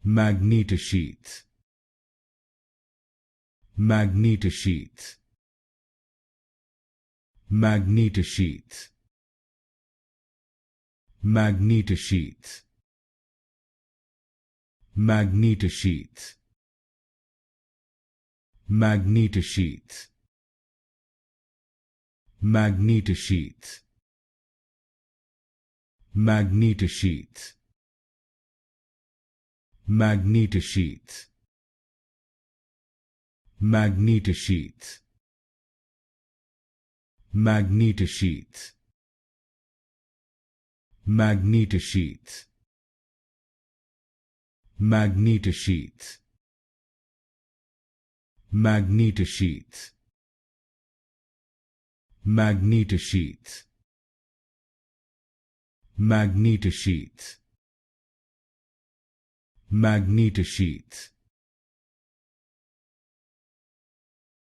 Magnetosheath. Magnetosheath. Magnetosheath. Magnetosheath. Magnetosheath. Magnetosheath. Magnetosheath. Magnetosheath. Magnetosheath. Magnetosheath. Magnetosheath. Magnetosheath. Magnetosheath. Magnetosheath. Magnetosheath. Magnetosheath. Magnetosheath.